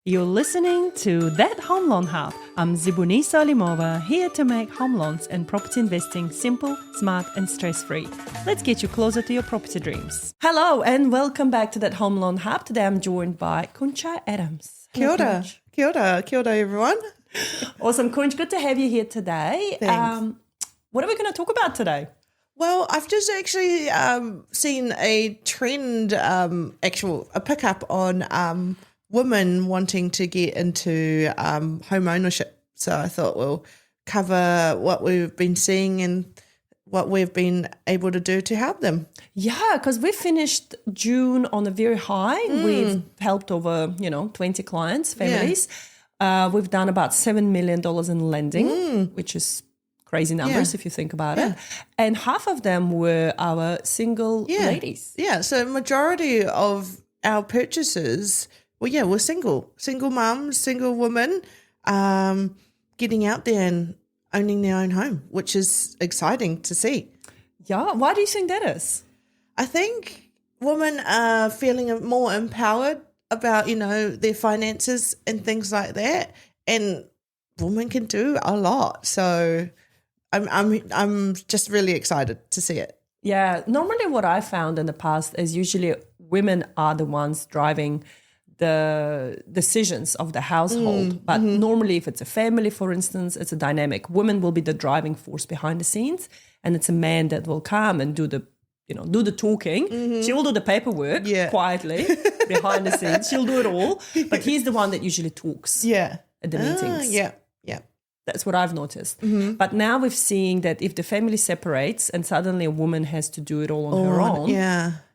You're listening to That Home Loan Hub. I'm Zibuni Salimova, here to make home loans and property investing simple, smart and stress-free. Let's get you closer to your property dreams. Hello and welcome back to That Home Loan Hub. Today I'm joined by Kuncha Adams. Kia ora. Kia ora. Kia ora, everyone. Awesome, Kunch. Good to have you here today. Thanks. What are we going to talk about today? Well, I've just actually seen a trend, a pickup on women wanting to get into home ownership. So I thought we'll cover what we've been seeing and what we've been able to do to help them. Yeah, because we finished June on a very high. We've helped over, 20 clients, families. We've done about $7 million in lending, which is crazy numbers if you think about it. And half of them were our single ladies. Yeah, so majority of our purchases, we're single mums, single women, getting out there and owning their own home, which is exciting to see. Yeah, why do you think that is? I think women are feeling more empowered about, their finances and things like that, and women can do a lot. So I'm just really excited to see it. Yeah, normally what I found in the past is usually women are the ones driving the decisions of the household. But normally if it's a family, for instance, it's a dynamic. Women will be the driving force behind the scenes, and it's a man that will come and do the talking. She will do the paperwork quietly behind the scenes. She'll do it all. But he's the one that usually talks at the meetings. Yeah. That's what I've noticed. But now we're seeing that if the family separates and suddenly a woman has to do it all on her own,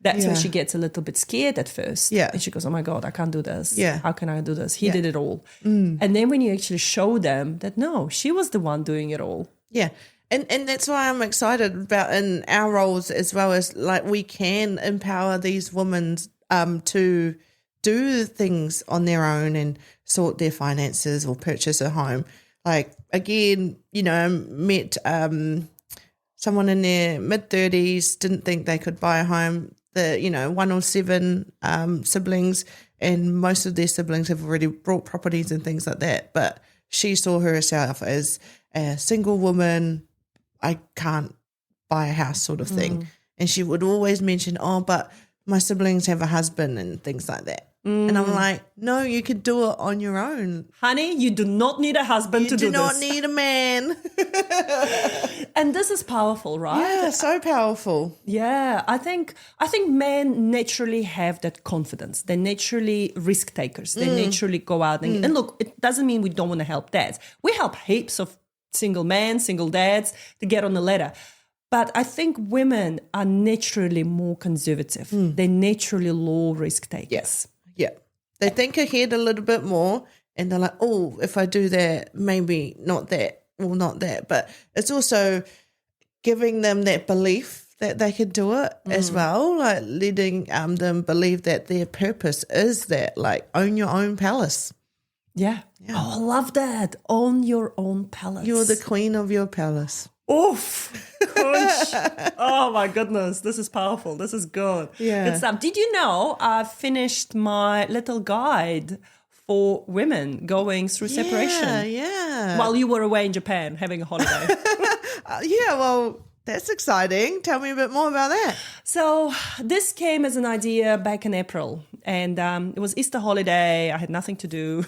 that's when she gets a little bit scared at first. Yeah. And she goes, oh my God, I can't do this. Yeah. How can I do this? He did it all. And then when you actually show them that, no, she was the one doing it all. Yeah. And that's why I'm excited about in our roles as well, as like we can empower these women to do things on their own and sort their finances or purchase a home. Like, again, I met someone in their mid-30s, didn't think they could buy a home. One or seven siblings, and most of their siblings have already bought properties and things like that. But she saw herself as a single woman, I can't buy a house sort of thing. And she would always mention, but my siblings have a husband and things like that. And I'm like, no, you can do it on your own. Honey, you do not need a husband to do this. You do not need a man. And this is powerful, right? Yeah, so powerful. Yeah, I think men naturally have that confidence. They're naturally risk takers. They naturally go out and look, it doesn't mean we don't want to help dads. We help heaps of single men, single dads to get on the ladder. But I think women are naturally more conservative. They're naturally low risk takers. Yes. Yeah. They think ahead a little bit more, and they're like, oh, if I do that, maybe not that or not that. But it's also giving them that belief that they can do it as well, like letting them believe that their purpose is that, like, own your own palace. Yeah. Oh, I love that. Own your own palace. You're the queen of your palace. Oof. Oh my goodness, this is powerful. This is good. Yeah. Good stuff. Did you know I finished my little guide for women going through separation? Yeah. While you were away in Japan having a holiday. Well, that's exciting. Tell me a bit more about that. So this came as an idea back in April, and it was Easter holiday. I had nothing to do.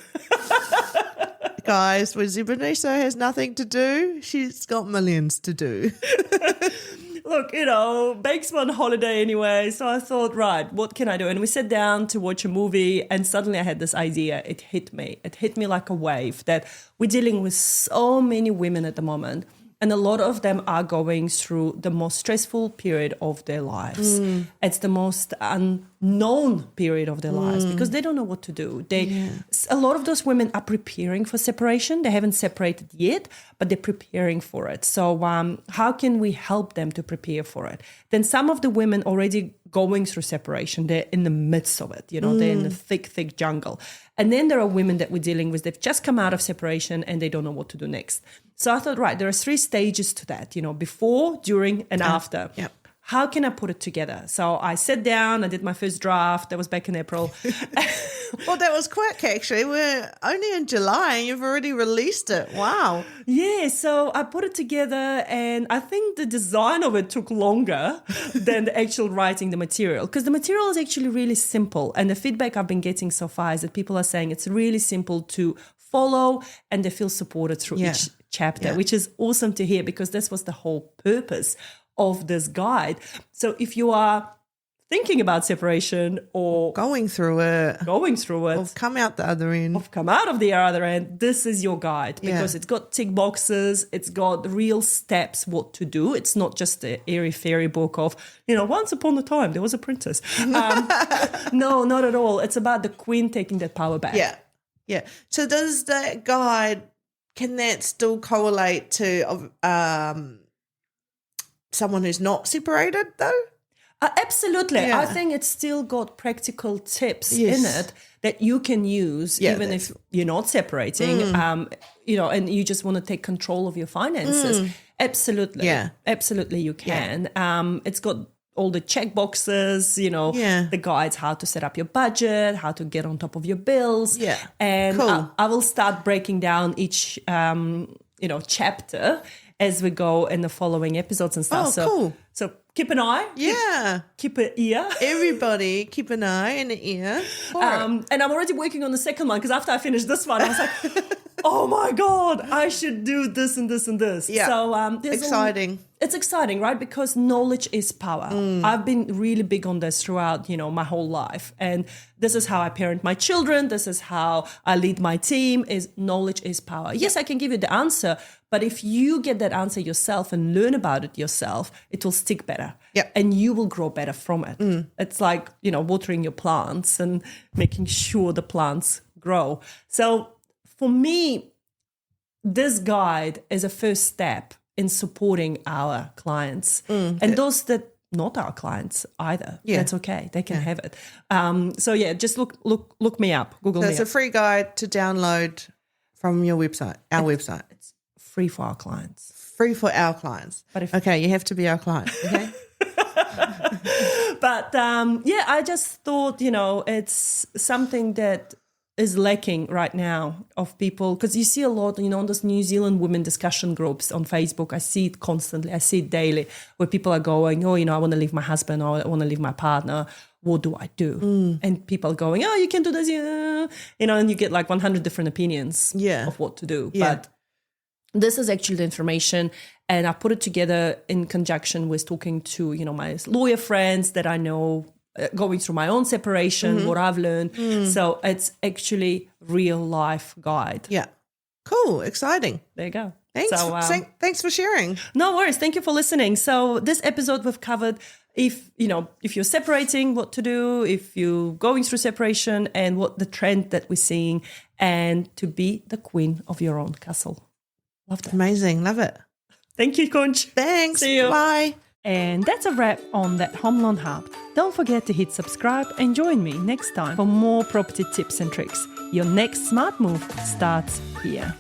Guys, when Zibunisa has nothing to do, she's got millions to do. Look, Beck's on holiday anyway, so I thought, right, what can I do? And we sat down to watch a movie, and suddenly I had this idea. It hit me. It hit me like a wave that we're dealing with so many women at the moment, and a lot of them are going through the most stressful period of their lives. It's the most unknown period of their lives because they don't know what to do. A lot of those women are preparing for separation. They haven't separated yet, but they're preparing for it. So how can we help them to prepare for it? Then some of the women already going through separation, they're in the midst of it. They're in the thick jungle. And then there are women that we're dealing with. They've just come out of separation and they don't know what to do next. So I thought, right, there are 3 stages to that, before, during, and after. Yep. how can I put it together? So I sat down, I did my first draft. That was back in April. Well, that was quick, actually. We're only in July and you've already released it. Wow. Yeah, so I put it together, and I think the design of it took longer than the actual writing the material, because the material is actually really simple. And the feedback I've been getting so far is that people are saying it's really simple to follow and they feel supported through each chapter, which is awesome to hear, because this was the whole purpose of this guide. So if you are thinking about separation or Going through it. or Come out the other end. come out of the other end, this is your guide, because it's got tick boxes, it's got real steps what to do. It's not just a airy fairy book of, once upon a time there was a princess. No, not at all. It's about the queen taking that power back. Yeah. So does that guide, can that still correlate to someone who's not separated though? Absolutely. Yeah. I think it's still got practical tips in it that you can use even if you're not separating, and you just want to take control of your finances. Absolutely. Yeah. Absolutely you can. It's got all the check boxes, the guides, how to set up your budget, how to get on top of your bills. Yeah. And Cool. I will start breaking down each, chapter as we go in the following episodes and stuff. Oh, cool. So keep an eye. Yeah. Keep an ear. Everybody keep an eye and an ear for it. And I'm already working on the second one, because after I finished this one, I was like, oh my God, I should do this and this and this. Yeah. So there's Exciting. It's exciting, right? Because knowledge is power. I've been really big on this throughout, my whole life. And this is how I parent my children. This is how I lead my team, is knowledge is power. Yes, I can give you the answer, but if you get that answer yourself and learn about it yourself, it will stick better. Yep. And you will grow better from it. It's like, watering your plants and making sure the plants grow. So for me, this guide is a first step in supporting our clients, and those that not our clients either. Yeah. That's okay. They can have it. Just look me up. Google So me it's up. a free guide to download from your website, our website. It's free for our clients. Free for our clients. But if- okay, you have to be our client, okay? But I just thought, it's something that is lacking right now of people, because you see a lot, on those New Zealand women discussion groups on Facebook. I see it constantly. I see it daily, where people are going, I want to leave my husband, or I want to leave my partner. What do I do? And people are going, you can do this, and you get like 100 different opinions of what to do. Yeah. But this is actually the information, and I put it together in conjunction with talking to, my lawyer friends that I know, going through my own separation, what I've learned. So it's actually real life guide. Yeah. Cool. Exciting. There you go. Thanks. So, Thanks for sharing. no worries. Thank you for listening. So this episode we've covered if you're separating, what to do, if you're going through separation, and what the trend that we're seeing, and to be the queen of your own castle. Love that. Amazing. Love it. Thank you, Conch. Thanks. See you. Bye. And that's a wrap on That Home Loan Hub. Don't forget to hit subscribe and join me next time for more property tips and tricks. Your next smart move starts here.